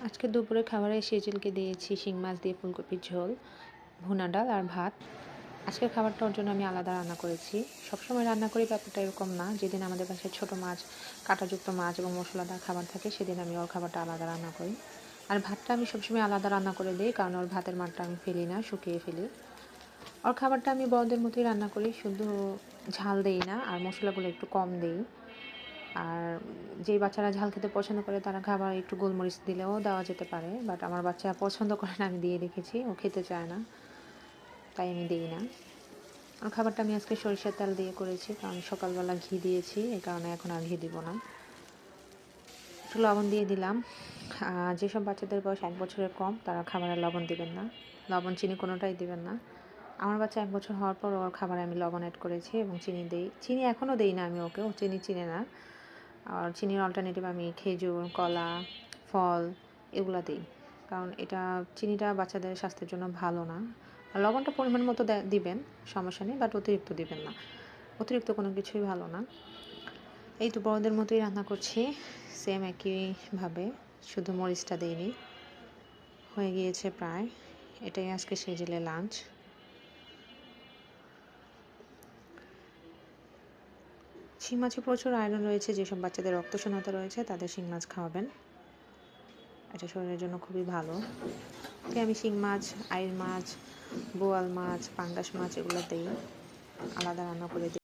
আজকে দুপুরে খাবারে সেজলকে দিয়েছি শিং মাছ দিয়ে ফুলকপির ঝোল, ভুনা ডাল আর ভাত। আজকের খাবারটা ওর জন্য আমি আলাদা রান্না করেছি। সবসময় রান্না করি ব্যাপারটা এরকম না। যেদিন আমাদের বাসায় ছোটো মাছ, কাঁটাযুক্ত মাছ এবং মশলাদার খাবার থাকে সেদিন আমি ওর খাবারটা আলাদা রান্না করি। আর ভাতটা আমি সবসময় আলাদা রান্না করে দিই, কারণ ওর ভাতের মারটা আমি ফেলি না, শুকিয়ে ফেলি। ওর খাবারটা আমি বড়দের মতোই রান্না করি, শুধু ঝাল দেই না আর মশলাগুলো একটু কম দেই। আর যেই বাচ্চারা ঝাল খেতে পছন্দ করে তারা খাবার একটু গোলমরিচ দিলেও দেওয়া যেতে পারে, বাট আমার বাচ্চা পছন্দ করে না, আমি দিয়ে দেখেছি, ও খেতে চায় না, তাই আমি দিই না। আর খাবারটা আমি আজকে সরিষার তেল দিয়ে করেছি, কারণ সকালবেলা ঘি দিয়েছি, এই কারণে এখন আর ঘি দিব না। একটু লবণ দিয়ে দিলাম। যেসব বাচ্চাদের বয়স 1 বছরের কম তারা খাবারে লবণ দিবেন না, লবণ চিনি কোনোটাই দিবেন না। আমার বাচ্চা 1 বছর হওয়ার পর ওর খাবারে আমি লবণ অ্যাড করেছি এবং চিনি দেই। চিনি এখনও দেই না আমি ওকে, ও চিনি চিনে না। আর চিনির অল্টারনেটিভ আমি খেজুর, কলা, ফল এগুলা দিই, কারণ এটা চিনিটা বাচ্চাদের স্বাস্থ্যের জন্য ভালো না। আর লবণটা পরিমাণ মতো দিবেন, সমস্যা নেই, বাট অতিরিক্ত দিবেন না, অতিরিক্ত কোনো কিছুই ভালো না। এই তো বড়দের মতোই রান্না করছি, সেম একইভাবে, শুধু মরিচটা দিইনি। হয়ে গিয়েছে প্রায়। এটাই আজকে সেজেলে লাঞ্চ। শিং মাছে প্রচুর আয়রন রয়েছে, যেসব বাচ্চাদের রক্তশূন্যতা রয়েছে তাদের শিং মাছ খাওয়াবেন, এটা শরীরের জন্য খুবই ভালো। তাই আমি শিং মাছ, আইড় মাছ, বোয়াল মাছ, পাঙ্গাস মাছ এগুলো দিই, আলাদা রান্না করে দিই।